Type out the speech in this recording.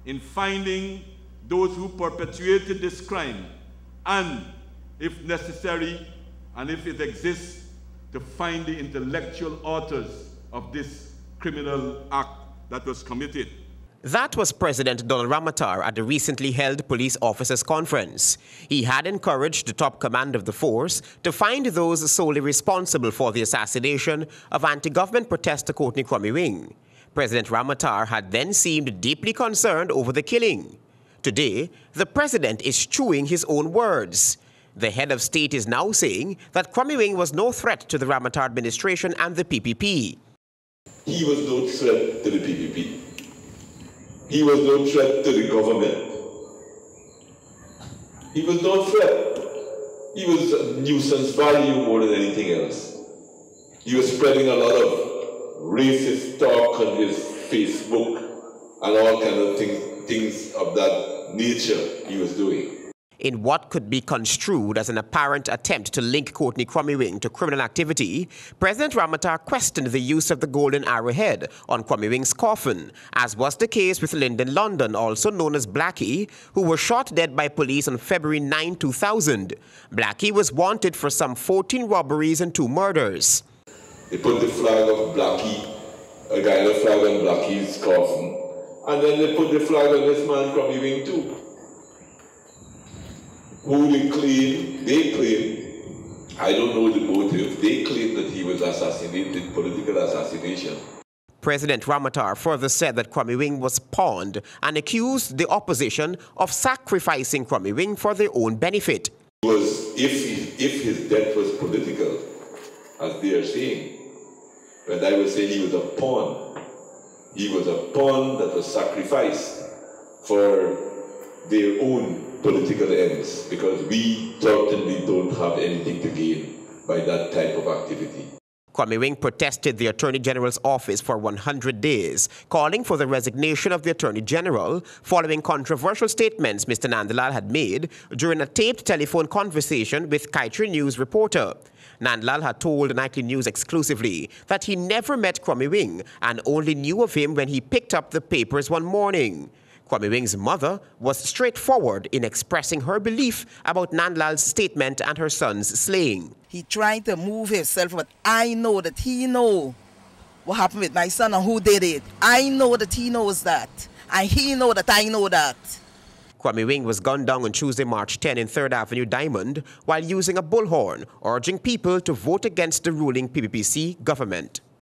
in finding those who perpetuated this crime and, if necessary, and if it exists, to find the intellectual authors of this criminal act that was committed. That was President Donald Ramotar at the recently held police officers' conference. He had encouraged the top command of the force to find those solely responsible for the assassination of anti-government protester Crum-Ewing. President Ramotar had then seemed deeply concerned over the killing. Today, the president is chewing his own words. The head of state is now saying that Crum-Ewing was no threat to the Ramotar administration and the PPP. He was no threat to the PPP. He was no threat to the government. He was no threat. He was a nuisance value more than anything else. He was spreading a lot of racist talk on his Facebook and all kind of things of that nature he was doing. In what could be construed as an apparent attempt to link Courtney Crum-Ewing to criminal activity, President Ramotar questioned the use of the golden arrowhead on Crum-Ewing's coffin, as was the case with Lyndon London, also known as Blackie, who was shot dead by police on February 9, 2000. Blackie was wanted for some 14 robberies and 2 murders. They put the flag of Blackie, a guy with a flag on Blackie's coffin, and then they put the flag on this man Crum-Ewing too. Who they claim, I don't know the motive, they claim that he was assassinated, political assassination. President Ramotar further said that Crum-Ewing was pawned and accused the opposition of sacrificing Crum-Ewing for their own benefit. If his death was political, as they are saying, but I would say he was a pawn. He was a pawn that was sacrificed for their own political ends, because we certainly don't have anything to gain by that type of activity. Crum-Ewing protested the Attorney General's office for 100 days, calling for the resignation of the Attorney General following controversial statements Mr. Nandlal had made during a taped telephone conversation with Kaitree News reporter. Nandlal had told Nightly News exclusively that he never met Crum-Ewing and only knew of him when he picked up the papers one morning. Crum-Ewing's mother was straightforward in expressing her belief about Nandlal's statement and her son's slaying. He tried to move himself, but I know that he knows what happened with my son and who did it. I know that he knows that, and he knows that I know that. Crum-Ewing was gunned down on Tuesday, March 10 in 3rd Avenue Diamond while using a bullhorn, urging people to vote against the ruling PPPC government.